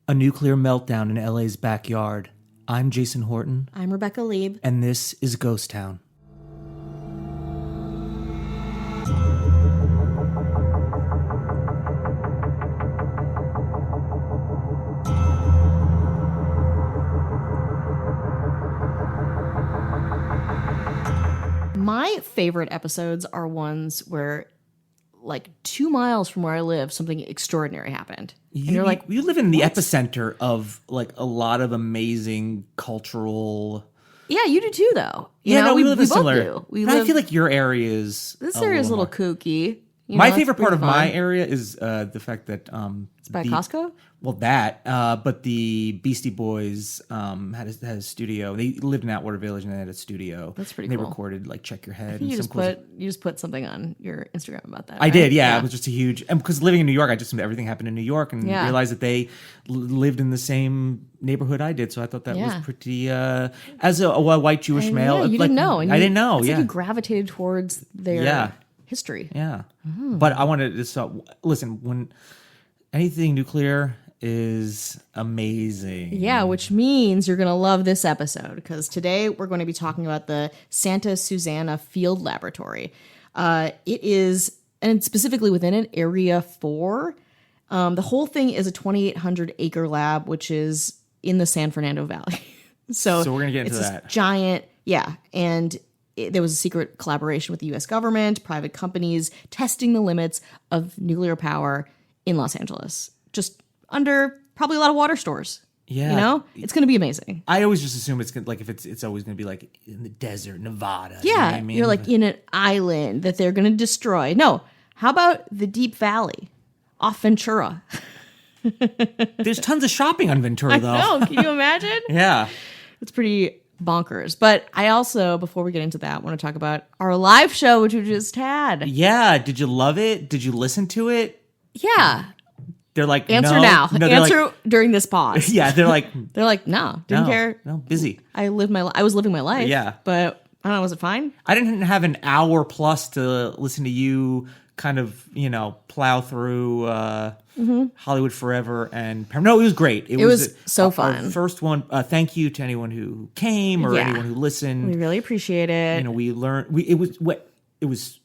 A nuclear meltdown in LA's backyard. I'm Jason Horton. I'm Rebecca Lieb. And this is Ghost Town. My favorite episodes are ones where, like 2 miles from where I live, something extraordinary happened. And you're like, you live in the epicenter of like a lot of amazing cultural. Yeah, you do too, though. We live in both similar. do. I feel like your area is. This area is a little kooky. My favorite part of my area is the fact that it's by Costco. Well, but the Beastie Boys had a studio. They lived in Atwater Village and they had a studio. That's pretty cool. They recorded like Check Your Head. You just put something on your Instagram about that. I did, yeah. It was just a huge, and because living in New York, everything happened in New York, and realized that they lived in the same neighborhood I did. So I thought that was pretty. As a white Jewish male, you didn't know. I didn't know. It's yeah, like you gravitated towards their history. Yeah, but I wanted to listen when anything nuclear is amazing. Yeah, which means you're going to love this episode because today we're going to be talking about the Santa Susana Field Laboratory. It is, and specifically within it, Area 4. The whole thing is a 2,800 acre lab, which is in the San Fernando Valley. So we're going to get into that. It's giant, and there was a secret collaboration with the U.S. government, private companies, testing the limits of nuclear power in Los Angeles. Just under probably a lot of water stores. Yeah. It's going to be amazing. I always just assume it's gonna, like if it's always going to be like in the desert, Nevada. Yeah. You know what I mean? You're like in an island that they're going to destroy. No. How about the Deep Valley off Ventura? There's tons of shopping on Ventura, though. No, can you imagine? Yeah. It's pretty bonkers. But I also, before we get into that, want to talk about our live show, which we just had. Yeah. Did you love it? Did you listen to it? Yeah. They're like, answer no. now. No, answer during this pause. Yeah, they're like, no, didn't care. No, busy. I was living my life. Yeah, but I don't know. Was it fine? I didn't have an hour plus to listen to you kind of, plow through Hollywood Forever and no, it was great. It was so fun. Our first one. Thank you to anyone who came or anyone who listened. We really appreciate it. We learned. It was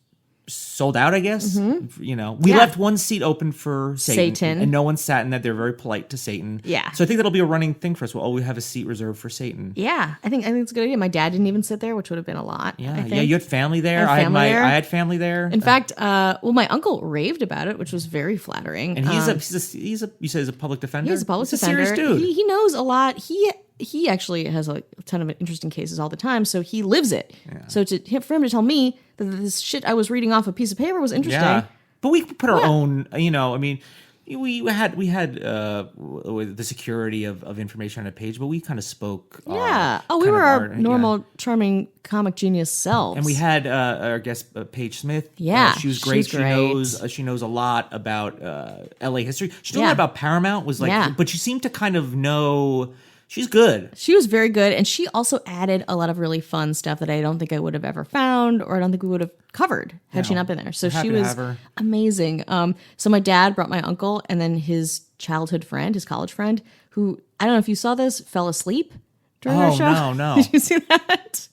sold out, I guess. Mm-hmm. We left one seat open for Satan, and no one sat in that. They're very polite to Satan. Yeah. So I think that'll be a running thing for us. We'll always have a seat reserved for Satan. Yeah, I think it's a good idea. My dad didn't even sit there, which would have been a lot. Yeah, I think. Yeah. You had family there. I had family there. In fact, my uncle raved about it, which was very flattering. And he's you said he's a public defender. He's a public defender. A serious dude. He knows a lot. He actually has a ton of interesting cases all the time, so he lives it. Yeah. So for him to tell me that this shit I was reading off a piece of paper was interesting. Yeah. But we put our own, we had the security of information on a page, but we kind of spoke. Yeah. We were our normal, charming comic genius selves. And we had our guest, Paige Smith. Yeah. She was great. She knows a lot about LA history. She knew a lot about Paramount, but she seemed to kind of know. She's good. She was very good. And she also added a lot of really fun stuff that I don't think I would have ever found, or I don't think we would have covered had she not been there. So she was amazing. So my dad brought my uncle and then his childhood friend, his college friend, who, I don't know if you saw this, fell asleep during our show. No. Did you see that?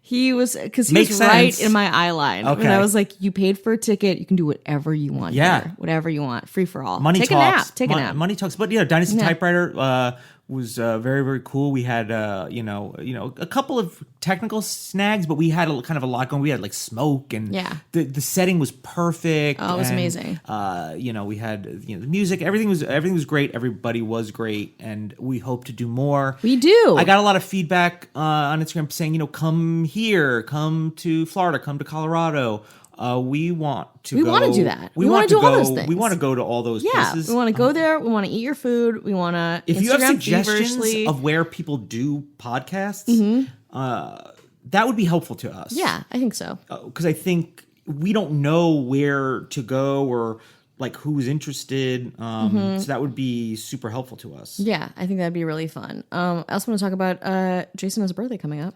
He was right in my eye line. Okay. And I was like, you paid for a ticket. You can do whatever you want. Yeah. Here. Whatever you want. Free for all. Money talks. Take a nap. Money talks. But Dynasty Typewriter was very, very cool. We had, a couple of technical snags, but we had kind of a lot going. We had like smoke and the setting was perfect. Oh, it was amazing. We had, the music, everything was great. Everybody was great. And we hope to do more. We do. I got a lot of feedback on Instagram saying, come here, come to Florida, come to Colorado. We want to do that. We want to do all those things. We want to go to all those places. We want to go there. We want to eat your food. We want to If you have suggestions of where people do podcasts, that would be helpful to us. Yeah, I think so. Because I think we don't know where to go or like who's interested. So that would be super helpful to us. Yeah, I think that'd be really fun. I also want to talk about Jason has a birthday coming up.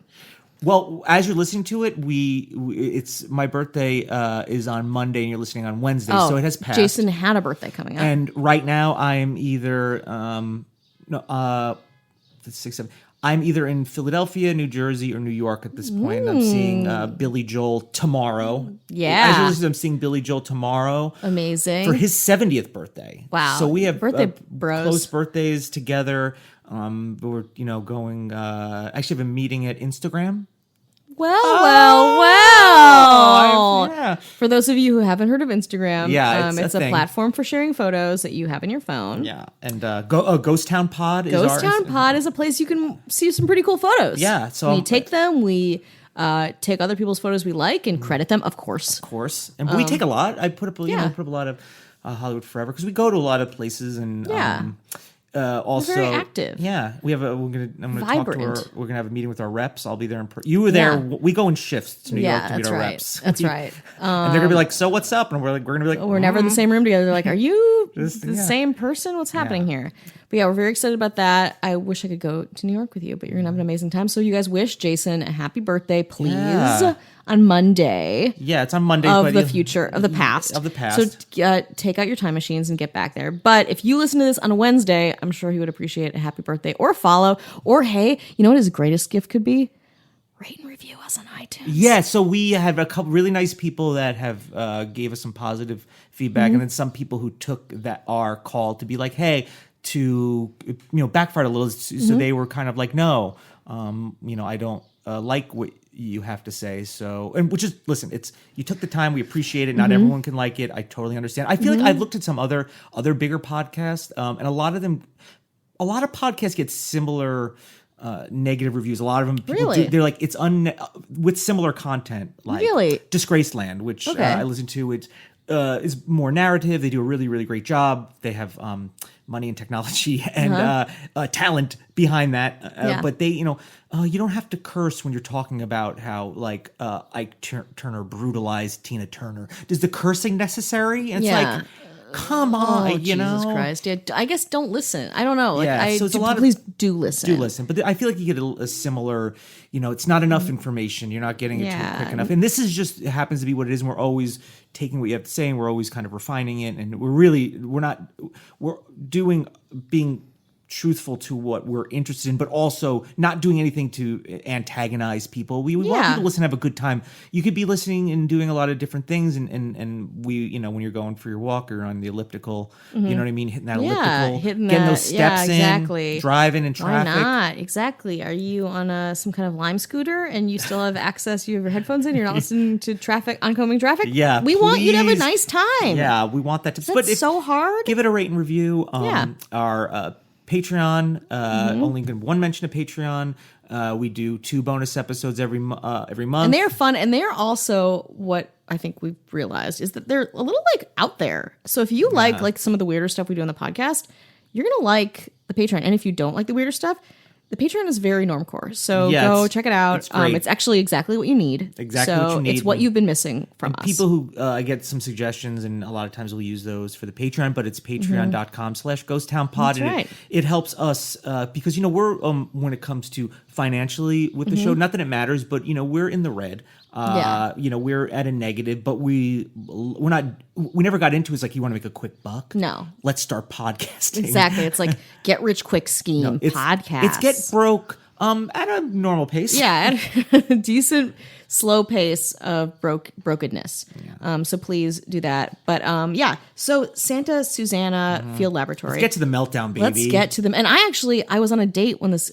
Well, as you're listening to it, it's my birthday is on Monday, and you're listening on Wednesday, so it has passed. Jason had a birthday coming up, and right now I am either No, the 6th, 7th. I'm either in Philadelphia, New Jersey, or New York at this point. I'm seeing Billy Joel tomorrow. Yeah. As you listen, I'm seeing Billy Joel tomorrow. Amazing. For his 70th birthday. Wow. So we have birthday bros. Close birthdays together. We're, going, actually have a meeting at Instagram. Well. Yeah. For those of you who haven't heard of Instagram, it's a thing. platform for sharing photos that you have in your phone. Yeah, and Ghost Town Pod is Ghost Town Pod is a place you can see some pretty cool photos. Yeah, so we take them, we take other people's photos we like and credit them, of course. Of course, and we take a lot. I put up, put up a lot of Hollywood Forever because we go to a lot of places and also very active. Yeah, we have I'm gonna Vibrant. talk to we're gonna have a meeting with our reps. I'll be there you were there. We go in shifts to New York to meet our reps. That's right. And they're gonna be like, so what's up? And we're gonna be like, we're never in the same room together. They're like, are you the same person? What's happening here? But yeah, we're very excited about that. I wish I could go to New York with you, but you're gonna have an amazing time. So you guys wish Jason a happy birthday, please. Yeah. On Monday. Yeah, it's on Monday. Of the future, of the past. Of the past. So take out your time machines and get back there. But if you listen to this on a Wednesday, I'm sure he would appreciate a happy birthday or follow. Or hey, you know what his greatest gift could be? Rate and review us on iTunes. Yeah, so we have a couple really nice people that have gave us some positive feedback, and then some people who took our call to be like, hey, to backfired a little. So they were kind of like, no, I don't like what you have to say. So, and which is, listen, you took the time. We appreciate it. Not everyone can like it. I totally understand. I feel like I've looked at some other bigger podcasts, and a lot of podcasts get similar negative reviews. A lot of them, they're like, it's with similar content, like Disgraceland, which I listen to. It's is more narrative. They do a really, really great job. They have money and technology and talent behind that. But they, you don't have to curse when you're talking about how like Ike Turner brutalized Tina Turner. Is the cursing necessary? And it's like, come on, Jesus Christ. Yeah, I guess don't listen. I don't know. Like, so it's please do listen. Do listen. But I feel like you get a similar, it's not enough information. You're not getting it too quick enough. And this is just, it happens to be what it is. And we're always taking what you have to say and we're always kind of refining it. And we're being truthful to what we're interested in, but also not doing anything to antagonize people. We want people to listen, have a good time. You could be listening and doing a lot of different things, and we, when you're going for your walk or on the elliptical, you know what I mean, hitting that elliptical, getting those steps in, driving in traffic. Why not? Exactly. Are you on some kind of Lime scooter and you still have access? You have your headphones in. You're not listening to oncoming traffic. Yeah, we want you to have a nice time. Yeah, we want that to. That's so hard. Give it a rate and review. Our Patreon, only one mention of Patreon. We do 2 bonus episodes every month. And they're fun. And they're also, what I think we've realized is that they're a little like out there. So if you like some of the weirder stuff we do on the podcast, you're going to like the Patreon. And if you don't like the weirder stuff, the Patreon is very normcore. So go check it out. It's actually exactly what you need. What you need. It's what you've been missing from us. People who I get some suggestions, and a lot of times we'll use those for the Patreon, but it's patreon.com/ghosttownpod. That's and right. It helps us because, we're, when it comes to financially with the show, not that it matters, but, we're in the red. We're at a negative, but we never got into it. It's like, you want to make a quick buck? No. Let's start podcasting. Exactly. It's like get rich quick scheme podcast. It's get broke at a normal pace. Yeah, at a decent slow pace of brokenness. Yeah. So please do that. But so Santa Susana Field Laboratory. Let's get to the Meltdown, baby. Let's get to them. And I was on a date on this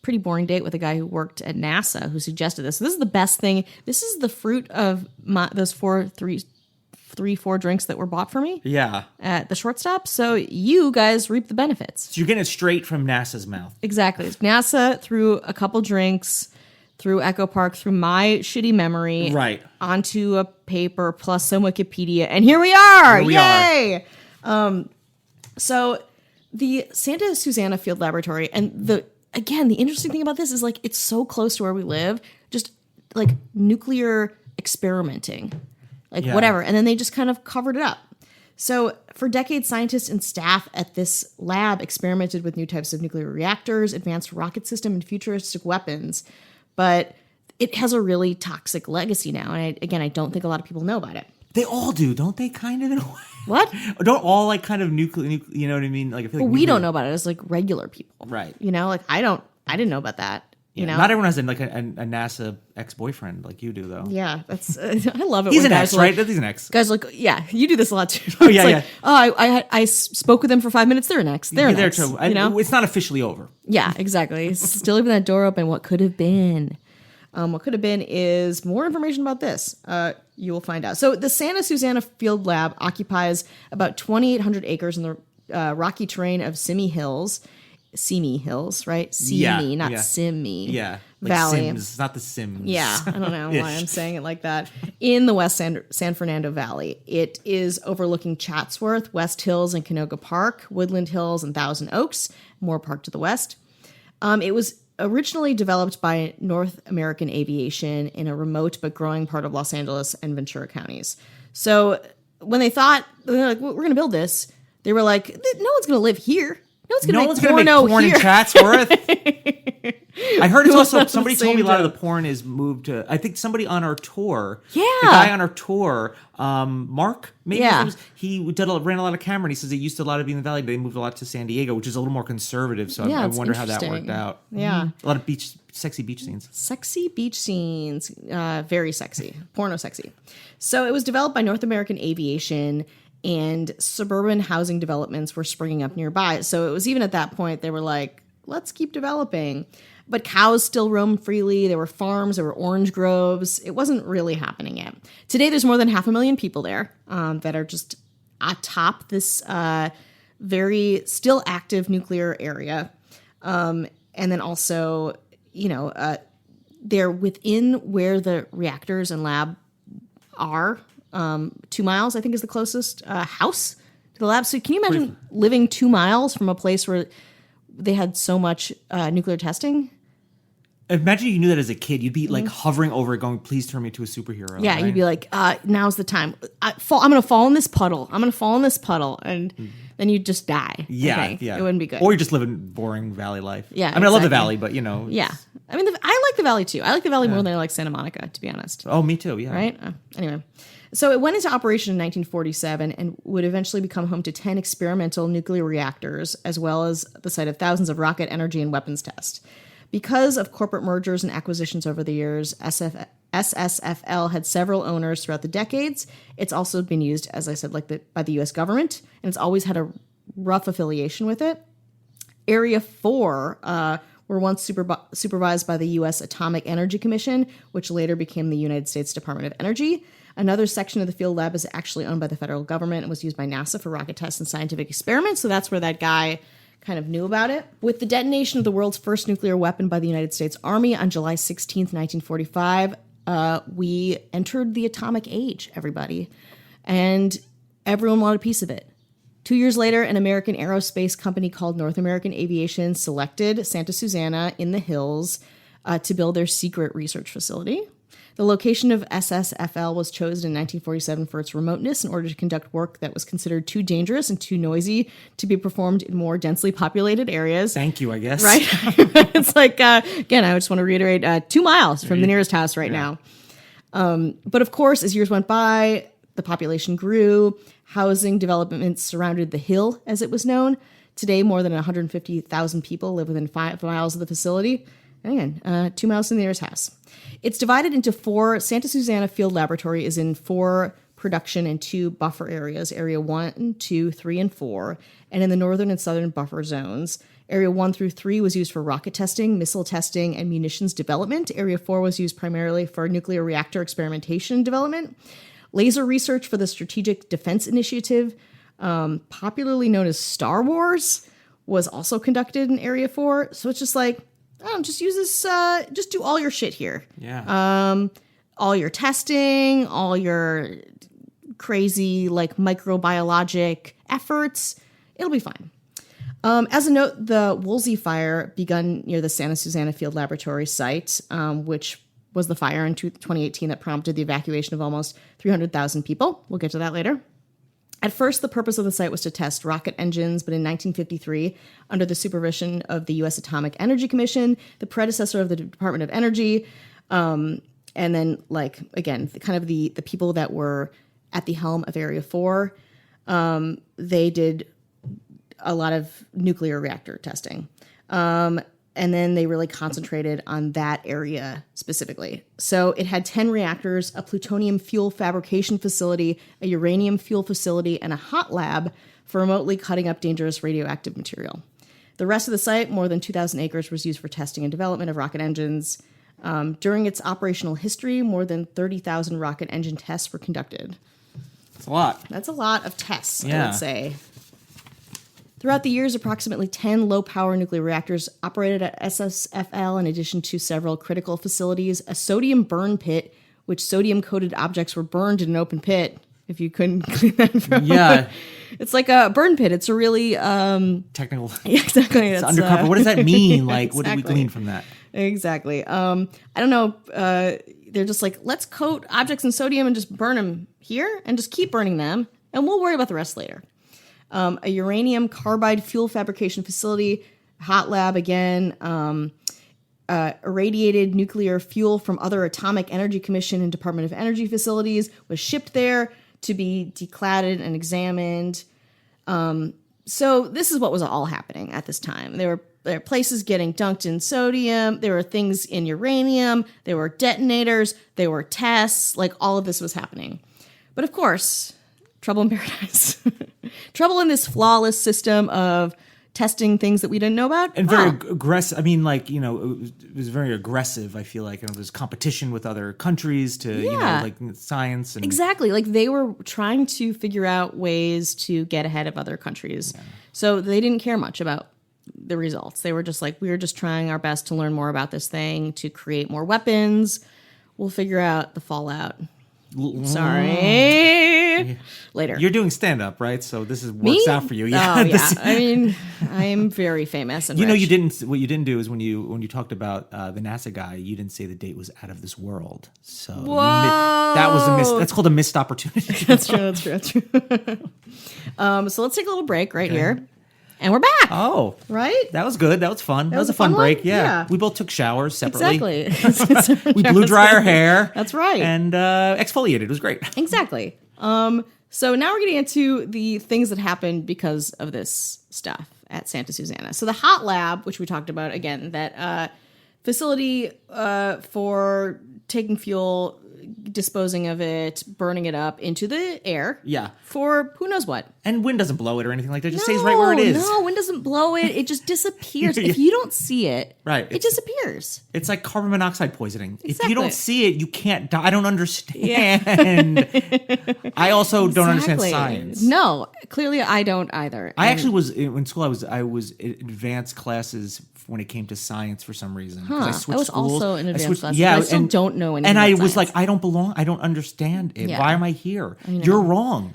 pretty boring date with a guy who worked at NASA who suggested this. So this is the best thing. This is the fruit of those 4 drinks that were bought for me. Yeah. At the shortstop. So you guys reap the benefits. So you're getting it straight from NASA's mouth. Exactly. It's NASA through a couple drinks, through Echo Park, through my shitty memory, right, onto a paper plus some Wikipedia, and here we are! Yay! So the Santa Susana Field Laboratory, and the interesting thing about this is like it's so close to where we live, just like nuclear experimenting, whatever, and then they just kind of covered it up. So for decades, scientists and staff at this lab experimented with new types of nuclear reactors, advanced rocket system, and futuristic weapons. But it has a really toxic legacy now. And I don't think a lot of people know about it. They all do, don't they? Kind of in a way. What? Don't all like kind of nuclear? You know what I mean? Like I feel like we don't know about it as like regular people, right? You know, like I didn't know about that. You know, not everyone has like a NASA ex-boyfriend like you do, though. Yeah, that's I love it. He's when an guys ex, right? He's an ex. Guys are like, yeah, you do this a lot too. Oh yeah, yeah. I spoke with them for 5 minutes. They're an ex. They're an ex. Too. You know, it's not officially over. Yeah, exactly. Still leaving that door open. What could have been? What could have been is more information about this. You will find out. So the Santa Susana Field Lab occupies about 2,800 acres in the rocky terrain of Simi Hills, right? Simi, not Simi. Yeah. Like Valley. Sims, not the Sims. Yeah, I don't know why I'm saying it like that. In the West San Fernando Valley. It is overlooking Chatsworth, West Hills and Canoga Park, Woodland Hills and Thousand Oaks, Moore Park to the west. It was originally developed by North American Aviation in a remote but growing part of Los Angeles and Ventura counties. So when they're like, we're going to build this, they were like, no one's going to live here. No one's going to make porn in Chatsworth. I heard it's also, somebody told me a lot of the porn is moved to, I think somebody on our tour, the guy on our tour, Mark, maybe he ran a lot of camera, and he says it used to a lot to be in the Valley, but they moved a lot to San Diego, which is a little more conservative, so I wonder how that worked out. Yeah. A lot of sexy beach scenes. Sexy beach scenes. Very sexy. Porno sexy. So it was developed by North American Aviation, and suburban housing developments were springing up nearby. So it was even at that point, they were like, let's keep developing. But cows still roam freely. There were farms, there were orange groves. It wasn't really happening yet. Today, there's more than 500,000 people there that are just atop this very still active nuclear area. And then also, they're within where the reactors and lab are. 2 miles, I think, is the closest house to the lab. So can you imagine living 2 miles from a place where they had so much nuclear testing? Imagine you knew that as a kid. You'd be like hovering over it going, please turn me to a superhero. Yeah, right? You'd be like, now's the time. I'm going to fall in this puddle. And then you'd just die. Yeah. It wouldn't be good. Or you just live a boring valley life. Yeah, I love the Valley, but Yeah. I mean, I like the Valley too. I like the Valley more than I like Santa Monica, to be honest. Oh, me too, yeah. Right? Anyway. So it went into operation in 1947 and would eventually become home to 10 experimental nuclear reactors, as well as the site of thousands of rocket energy and weapons tests. Because of corporate mergers and acquisitions over the years, SSFL had several owners throughout the decades. It's also been used, as I said, by the U.S. government, and it's always had a rough affiliation with it. Area 4 were once supervised by the U.S. Atomic Energy Commission, which later became the United States Department of Energy. Another section of the field lab is actually owned by the federal government and was used by NASA for rocket tests and scientific experiments. So that's where that guy kind of knew about it. With the detonation of the world's first nuclear weapon by the United States Army on July 16th, 1945, we entered the atomic age, everybody. And everyone wanted a piece of it. 2 years later, an American aerospace company called North American Aviation selected Santa Susana in the hills to build their secret research facility. The location of SSFL was chosen in 1947 for its remoteness in order to conduct work that was considered too dangerous and too noisy to be performed in more densely populated areas. Thank you, I guess. Right? It's like, again, I just want to reiterate, 2 miles from the nearest house right now. But of course, as years went by, the population grew. Housing developments surrounded the hill, as it was known. Today, more than 150,000 people live within 5 miles of the facility. And again, 2 miles from the nearest house. It's divided into 4. Santa Susana Field Laboratory is in 4 production and 2 buffer areas, Area 1, 2, 3, and 4, and in the northern and southern buffer zones. Area 1 through 3 was used for rocket testing, missile testing, and munitions development. Area 4 was used primarily for nuclear reactor experimentation and development. Laser research for the Strategic Defense Initiative, popularly known as Star Wars, was also conducted in Area 4. So it's just like, just use this, just do all your shit here. Yeah. All your testing, all your crazy, microbiologic efforts. It'll be fine. As a note, the Woolsey fire begun near the Santa Susana Field Laboratory site, which was the fire in 2018 that prompted the evacuation of almost 300,000 people. We'll get to that later. At first, the purpose of the site was to test rocket engines, but in 1953, under the supervision of the U.S. Atomic Energy Commission, the predecessor of the Department of Energy, and then, again, kind of the people that were at the helm of Area 4. They did a lot of nuclear reactor testing. And then they really concentrated on that area specifically. So it had 10 reactors, a plutonium fuel fabrication facility, a uranium fuel facility, and a hot lab for remotely cutting up dangerous radioactive material. The rest of the site, more than 2,000 acres, was used for testing and development of rocket engines. During its operational history, more than 30,000 rocket engine tests were conducted. That's a lot. That's a lot of tests, I would say. Throughout the years, approximately 10 low-power nuclear reactors operated at SSFL in addition to several critical facilities, a sodium burn pit, which sodium-coated objects were burned in an open pit, if you couldn't clean that from. Yeah. It's like a burn pit. It's a really... technical. Yeah, exactly. It's undercover. What does that mean? Like, exactly. What do we glean from that? Exactly. I don't know. They're just like, let's coat objects in sodium and just burn them here and just keep burning them, and we'll worry about the rest later. A uranium carbide fuel fabrication facility, hot lab again, irradiated nuclear fuel from other Atomic Energy Commission and Department of Energy facilities was shipped there to be decladded and examined. So this is what was all happening at this time. There were places getting dunked in sodium. There were things in uranium. There were detonators. There were tests. Like, all of this was happening. But of course, trouble in paradise. Trouble in this flawless system of testing things that we didn't know about. And very aggressive. I mean, like, you know, it was very aggressive, I feel like. And it was competition with other countries to, you know, like science. And exactly. Like, they were trying to figure out ways to get ahead of other countries. Yeah. So they didn't care much about the results. They were just like, we were just trying our best to learn more about this thing, to create more weapons. We'll figure out the fallout. Sorry. Later. You're doing stand-up, right? So this works out for you. Yeah. Oh, yeah. I mean, I am very famous and rich. Know, what you didn't do is when you talked about the NASA guy, you didn't say the date was out of this world. So that was a miss. That's called a missed opportunity. That's true. So let's take a little break here. And we're back. Oh. Right? That was good. That was fun. That was a fun break. Yeah. We both took showers separately. Exactly. We blew dry our hair. That's right. And exfoliated. It was great. Exactly. So now we're getting into the things that happened because of this stuff at Santa Susana. So the hot lab, which we talked about, again, that facility for taking fuel, disposing of it, burning it up into the air. Yeah. For who knows what. And wind doesn't blow it or anything like that. It just stays right where it is. No, wind doesn't blow it. It just disappears. If you don't see it, it disappears. It's like carbon monoxide poisoning. Exactly. If you don't see it, you can't die. I don't understand. I also don't understand science. No, clearly I don't either. I actually was in school. I was in advanced classes when it came to science for some reason. I was schools. also in advanced classes. Yeah, I still don't know anything. And about I was science. like, I don't belong. I don't understand it. Yeah. Why am I here? You're wrong.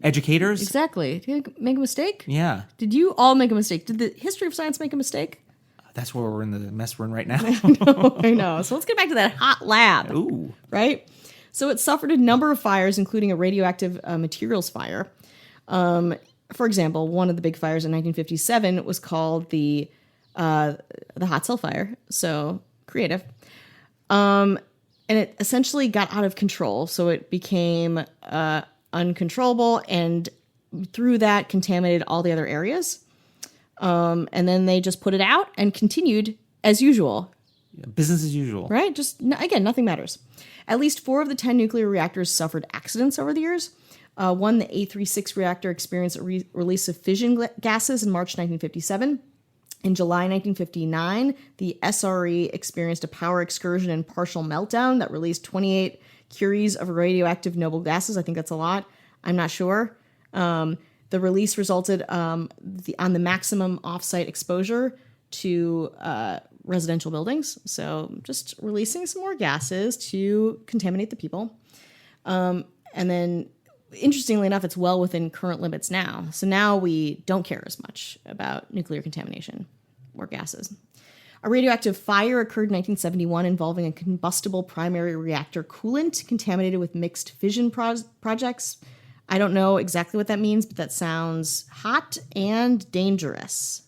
Educators. Exactly. Did you make a mistake? Yeah. Did you all make a mistake? Did the history of science make a mistake? That's where we're in the mess we're in right now. I know. So let's get back to that hot lab. Ooh. Right? So it suffered a number of fires, including a radioactive materials fire. For example, one of the big fires in 1957 was called the hot cell fire. So creative. And it essentially got out of control. So it became uncontrollable, and through that contaminated all the other areas. And then they just put it out and continued as usual. Yeah, business as usual. Right? Just, again, nothing matters. At least 4 of the 10 nuclear reactors suffered accidents over the years. One, the A36 reactor, experienced a release of fission gases in March 1957. In July 1959, the SRE experienced a power excursion and partial meltdown that released 28 curies of radioactive noble gases. I think that's a lot. I'm not sure. The release resulted on the maximum offsite exposure to residential buildings. So just releasing some more gases to contaminate the people. And then, interestingly enough, it's well within current limits now. So now we don't care as much about nuclear contamination or gases. A radioactive fire occurred in 1971 involving a combustible primary reactor coolant contaminated with mixed fission projects. I don't know exactly what that means, but that sounds hot and dangerous.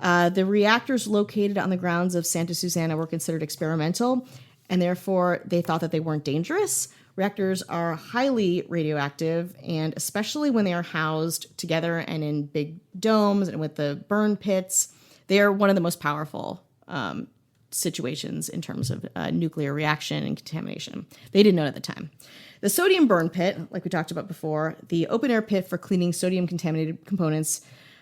The reactors located on the grounds of Santa Susana were considered experimental, and therefore they thought that they weren't dangerous. Reactors are highly radioactive, and especially when they are housed together and in big domes and with the burn pits, they are one of the most powerful situations in terms of nuclear reaction and contamination. They didn't know it at the time. The sodium burn pit, like we talked about before, the open-air pit for cleaning sodium-contaminated components,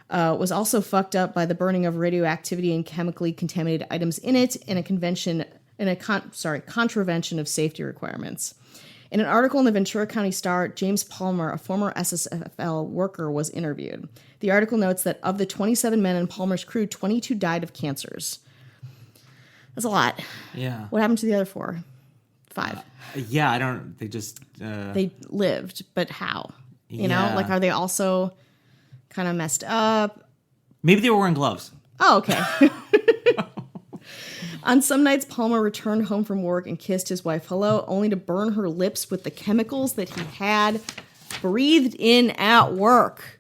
was also fucked up by the burning of radioactivity and chemically contaminated items in it in a contravention of safety requirements. In an article in the Ventura County Star, James Palmer, a former SSFL worker, was interviewed. The article notes that of the 27 men in Palmer's crew, 22 died of cancers. That's a lot. Yeah. What happened to the other 4? 5. I don't. They just. They lived, but how? You know, like, are they also kind of messed up? Maybe they were wearing gloves. Oh, okay. On some nights, Palmer returned home from work and kissed his wife hello, only to burn her lips with the chemicals that he had breathed in at work.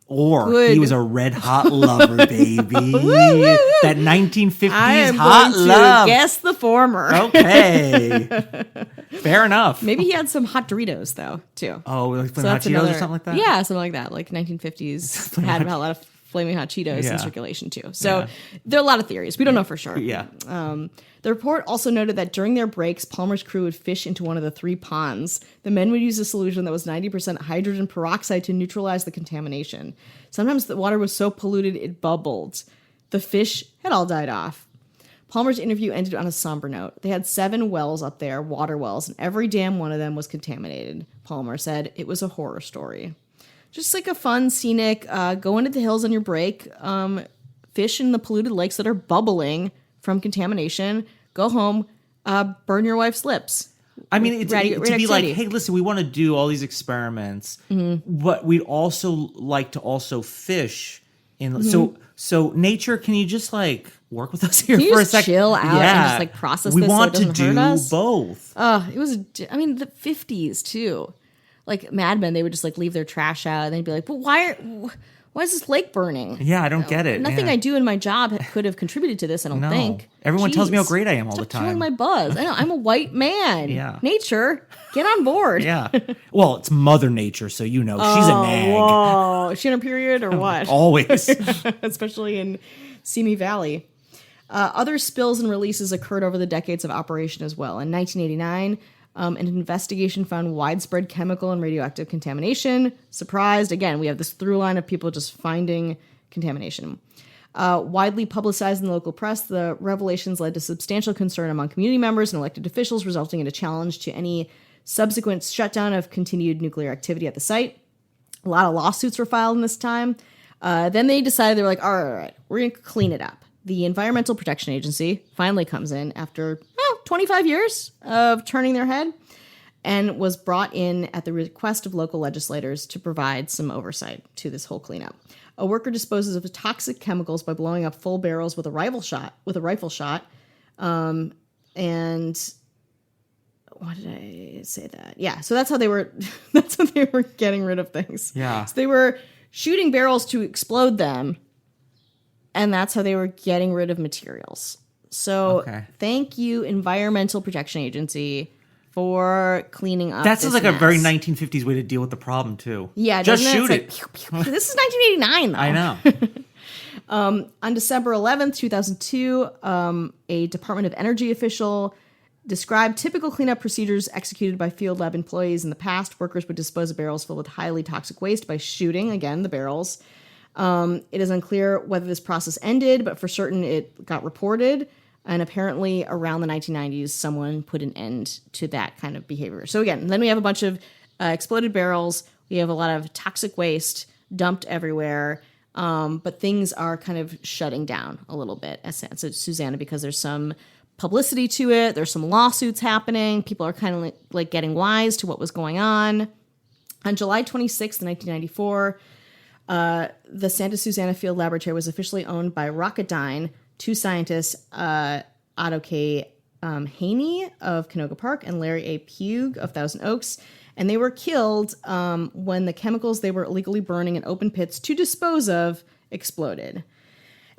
Or he was a red hot lover, baby. That 1950s hot love. Guess the former. Okay. Fair enough. Maybe he had some hot Doritos, though, too. Oh, like Flaming Hot Cheetos or something like that? Yeah, something like that. Like 1950s had a lot of Flaming Hot Cheetos in circulation, too. So there are a lot of theories. We don't know for sure. Yeah. The report also noted that during their breaks, Palmer's crew would fish into one of the 3 ponds. The men would use a solution that was 90% hydrogen peroxide to neutralize the contamination. Sometimes the water was so polluted it bubbled. The fish had all died off. Palmer's interview ended on a somber note. They had 7 wells up there, water wells, and every damn one of them was contaminated. Palmer said it was a horror story. Just like a fun, scenic, go into the hills on your break, fish in the polluted lakes that are bubbling from contamination, go home, burn your wife's lips. I mean, to be like, hey, listen, we want to do all these experiments, but we'd also like to also fish. So nature, can you just like work with us here for a second? Chill out and just like process this so it doesn't hurt us? We want to do both. It was, the 50s too. Like Mad Men, they would just like leave their trash out and they'd be like, but why is this lake burning? Yeah, I don't get it. Nothing I do in my job could have contributed to this, I don't think. Everyone tells me how great I am all the time. Killing my buzz. I know, I'm a white man. Yeah. Nature, get on board. Yeah. Well, it's Mother Nature, so she's a nag. Whoa. Is she on a period or what? Always. Especially in Simi Valley. Other spills and releases occurred over the decades of operation as well. In 1989, an investigation found widespread chemical and radioactive contamination. Surprised. Again, we have this through line of people just finding contamination. Widely publicized in the local press, the revelations led to substantial concern among community members and elected officials, resulting in a challenge to any subsequent shutdown of continued nuclear activity at the site. A lot of lawsuits were filed in this time. Then they decided, they were like, all right, we're going to clean it up. The Environmental Protection Agency finally comes in after 25 years of turning their head and was brought in at the request of local legislators to provide some oversight to this whole cleanup. A worker disposes of toxic chemicals by blowing up full barrels with a rifle shot. And why did I say that? Yeah, so that's how they were getting rid of things. Yeah. So they were shooting barrels to explode them, and that's how they were getting rid of materials. So Thank you, Environmental Protection Agency, for cleaning up. That sounds like mess. a very 1950s way to deal with the problem, too. Yeah, just shoot it. Like, pew, pew. This is 1989, though. I know. On December 11th, 2002, a Department of Energy official described typical cleanup procedures executed by field lab employees in the past. Workers would dispose of barrels filled with highly toxic waste by shooting, again, the barrels. It is unclear whether this process ended, but for certain it got reported. And apparently around the 1990s, someone put an end to that kind of behavior. So again, then we have a bunch of exploded barrels. We have a lot of toxic waste dumped everywhere. But things are kind of shutting down a little bit at Susana because there's some publicity to it. There's some lawsuits happening. People are kind of like getting wise to what was going on. On July 26th, 1994, the Santa Susana Field Laboratory was officially owned by Rocketdyne, 2 scientists, Otto K. Haney of Canoga Park and Larry A. Pugh of Thousand Oaks. And they were killed when the chemicals they were illegally burning in open pits to dispose of exploded.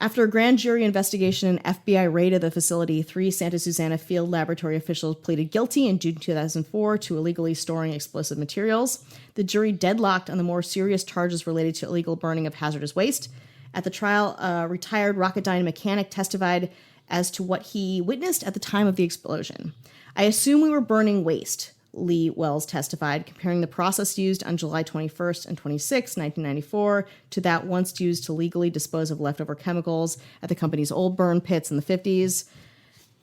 After a grand jury investigation and FBI raid of the facility, 3 Santa Susana Field Laboratory officials pleaded guilty in June 2004 to illegally storing explosive materials. The jury deadlocked on the more serious charges related to illegal burning of hazardous waste. At the trial, a retired Rocketdyne mechanic testified as to what he witnessed at the time of the explosion. I assume we were burning waste, Lee Wells testified, comparing the process used on July 21st and 26, 1994, to that once used to legally dispose of leftover chemicals at the company's old burn pits in the 50s.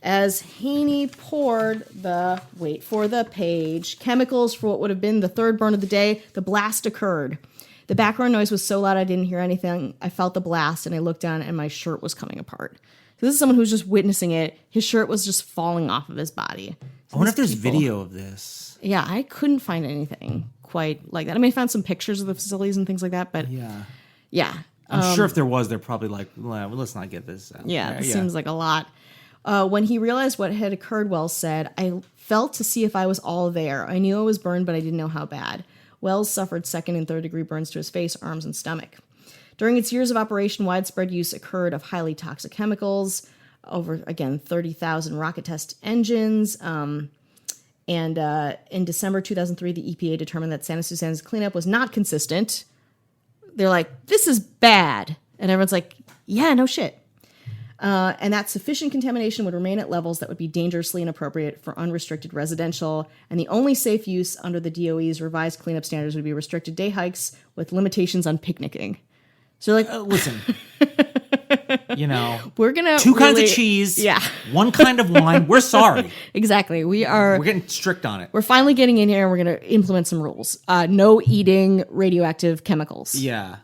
As Haney poured the, wait for the page, chemicals for what would have been the third burn of the day, the blast occurred. The background noise was so loud I didn't hear anything. I felt the blast and I looked down and my shirt was coming apart. So this is someone who's just witnessing it. His shirt was just falling off of his body. So I wonder if there's video of this. Yeah, I couldn't find anything quite like that. I mean, I found some pictures of the facilities and things like that, but yeah. I'm sure if there was, they're probably like, well, let's not get this out. Yeah, it seems like a lot. When he realized what had occurred, Wells said, I felt to see if I was all there. I knew I was burned, but I didn't know how bad. Wells suffered second and third degree burns to his face, arms, and stomach. During its years of operation, widespread use occurred of highly toxic chemicals, over, again, 30,000 rocket test engines. And in December 2003, the EPA determined that Santa Susana's cleanup was not consistent. They're like, this is bad. And everyone's like, yeah, no shit. And that sufficient contamination would remain at levels that would be dangerously inappropriate for unrestricted residential. And the only safe use under the DOE's revised cleanup standards would be restricted day hikes with limitations on picnicking. So like, listen, we're going to 2 kinds of cheese, 1 kind of wine. We're sorry. Exactly. We're getting strict on it. We're finally getting in here and we're going to implement some rules. No eating radioactive chemicals. Yeah.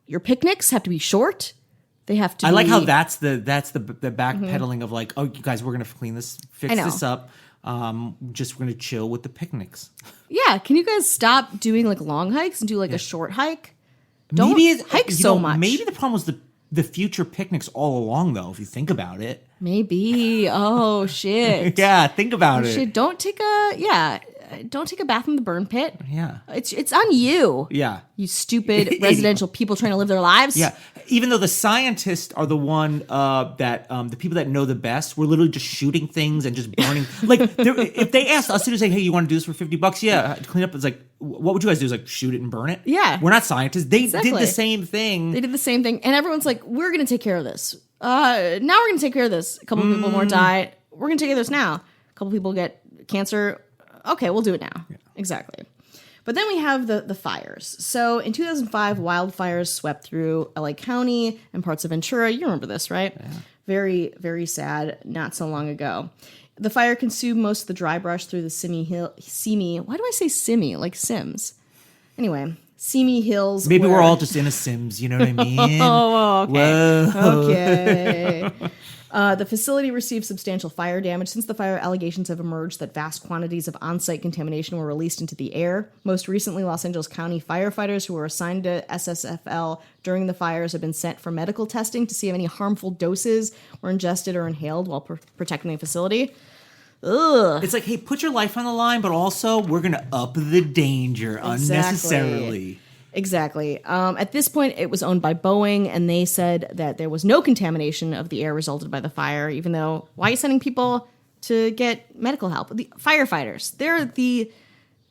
Your picnics have to be short. They have to. I like how that's the backpedaling of like, oh, you guys, we're gonna clean this, fix this up. We're gonna chill with the picnics. Yeah, can you guys stop doing like long hikes and do like a short hike? Don't hike so much. Maybe the problem was the future picnics all along, though. If you think about it, maybe. Oh shit. Yeah, think about it. Shit, don't take a bath in the burn pit. Yeah. It's on you. Yeah. You stupid residential people trying to live their lives. Yeah. Even though the scientists are the one that the people that know the best, we're literally just shooting things and just burning. Like, if they asked us to say, hey, you want to do this for $50? Yeah. Clean up. It's like, what would you guys do? Is like shoot it and burn it? Yeah. We're not scientists. They did the same thing. They did the same thing. And everyone's like, we're going to take care of this. Now we're going to take care of this. A couple people more die. We're going to take care of this now. A couple people get cancer. Okay, we'll do it now. Yeah. Exactly. But then we have the fires. So in 2005, wildfires swept through LA County and parts of Ventura. You remember this, right? Yeah. Very, very sad, not so long ago. The fire consumed most of the dry brush through the Simi. Why do I say Simi? Like Sims. Anyway, Simi Hills. Maybe we're all just in a Sims, you know what I mean? Oh, okay. Whoa. Okay. The facility received substantial fire damage. Since the fire, allegations have emerged that vast quantities of on-site contamination were released into the air. Most recently, Los Angeles County firefighters who were assigned to SSFL during the fires have been sent for medical testing to see if any harmful doses were ingested or inhaled while protecting the facility. Ugh. It's like, hey, put your life on the line, but also we're going to up the danger unnecessarily. Exactly. At this point, it was owned by Boeing, and they said that there was no contamination of the air resulted by the fire, even though, why are you sending people to get medical help? The firefighters, they're the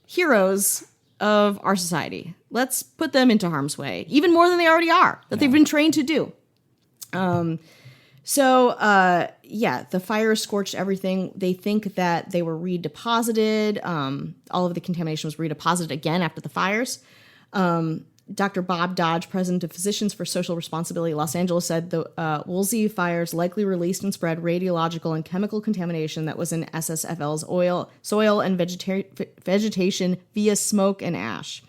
heroes of our society. Let's put them into harm's way, even more than they already are, that they've been trained to do. The fire scorched everything. They think that they were redeposited. All of the contamination was redeposited again after the fires. Dr. Bob Dodge, president of Physicians for Social Responsibility Los Angeles, said the Woolsey fires likely released and spread radiological and chemical contamination that was in SSFL's soil and vegetation via smoke and ash.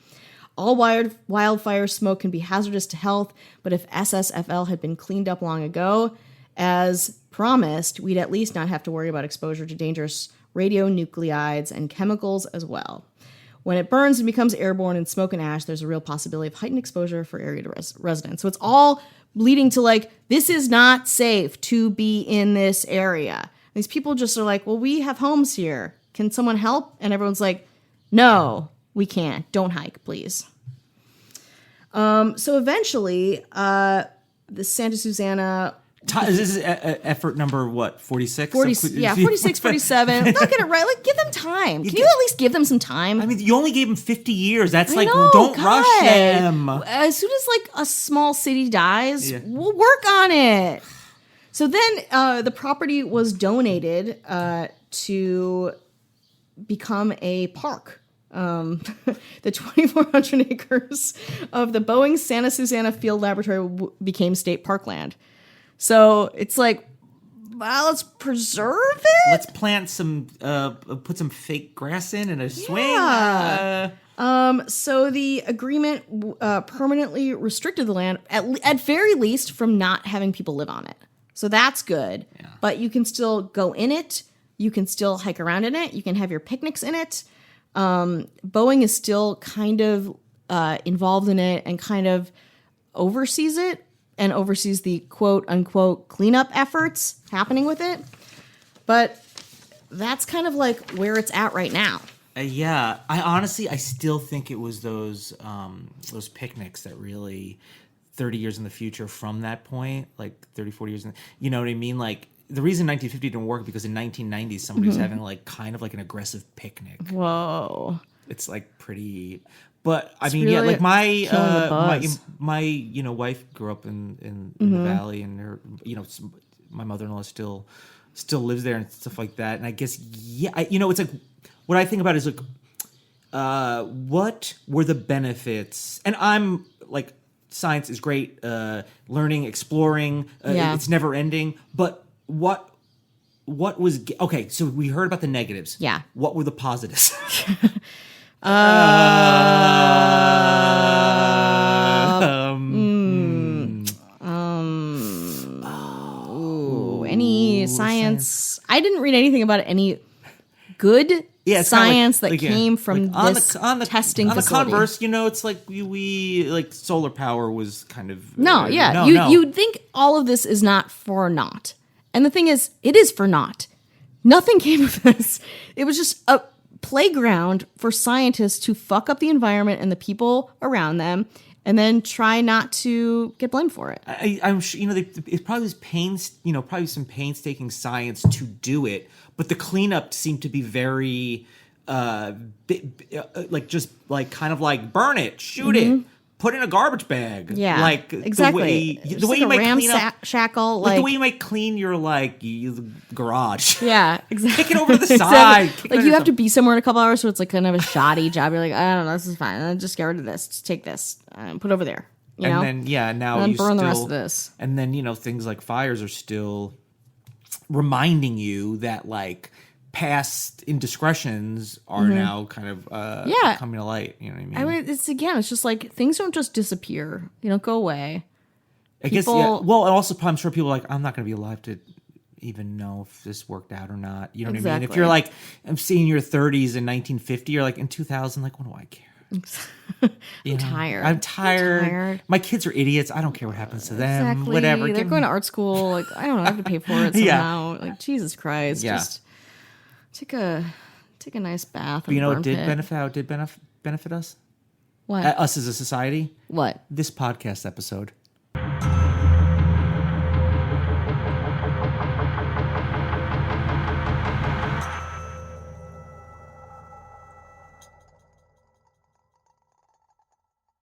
All wildfire smoke can be hazardous to health, but if SSFL had been cleaned up long ago, as promised, we'd at least not have to worry about exposure to dangerous radionuclides and chemicals as well. When it burns and becomes airborne in smoke and ash, there's a real possibility of heightened exposure for area residents. So it's all leading to like, this is not safe to be in this area. These people just are like, well, we have homes here. Can someone help? And everyone's like, no, we can't. Don't hike, please. So eventually, the Santa Susana. This is effort number what, 46? 46, 47. They'll get it right. Like, give them time. Can you at least give them some time? I mean, you only gave them 50 years. That's don't rush them. As soon as like a small city dies, we'll work on it. So then the property was donated to become a park. The 2,400 acres of the Boeing Santa Susana Field Laboratory became state parkland. So it's like, well, let's preserve it. Let's plant some, put some fake grass in and a swing. So the agreement permanently restricted the land, at very least, from not having people live on it. So that's good. Yeah. But you can still go in it. You can still hike around in it. You can have your picnics in it. Boeing is still kind of involved in it and kind of oversees it and oversees the quote-unquote cleanup efforts happening with it. But that's kind of like where it's at right now. I still think it was those picnics that really 30 years in the future from that point, like 30, 40 years, you know what I mean? Like, the reason 1950 didn't work because in 1990 somebody was having like kind of like an aggressive picnic. Whoa. It's like pretty, but I mean, really like my wife grew up in the valley, and her, my mother-in-law still lives there and stuff like that. And I guess, it's like, what I think about is like, what were the benefits? And I'm like, science is great, learning, exploring, it's never ending, but what was okay? So we heard about the negatives. Yeah. What were the positives? Any science? I didn't read anything about any good science that came from this testing facility. On the converse, it's like we like solar power was kind of you'd think all of this is not for naught. And the thing is, it is for naught. Nothing came of this. It was just a playground for scientists to fuck up the environment and the people around them, and then try not to get blamed for it. I'm sure it probably was probably some painstaking science to do it, but the cleanup seemed to be very, just kind of like burn it, shoot it. Put in a garbage bag. Yeah, like exactly. The way you might clean up, shackle, like the way you might clean your garage. Yeah, exactly. Kick it over to the side. Exactly. Like you have to be somewhere in a couple hours, so it's like kind of a shoddy job. You're like, I don't know, this is fine. I'll just get rid of this. Just take this, put it over there. And then now and you burn the rest of this. And then things like fires are still reminding you that like past indiscretions are now kind of coming to light. You know what I mean? It's just like things don't just disappear. Go away. I guess, yeah. Well, and also I'm sure people are like, I'm not going to be alive to even know if this worked out or not. You know what I mean? If you're like, I'm seeing your 30s in 1950, you're like in 2000, like, what do I care? I'm tired. My kids are idiots. I don't care what happens to them. Exactly. Whatever. They're going to art school. Like, I don't know. I have to pay for it somehow. Like, Jesus Christ. Yeah. Just take a nice bath. But what did benefit us? What? Us as a society? What? This podcast episode.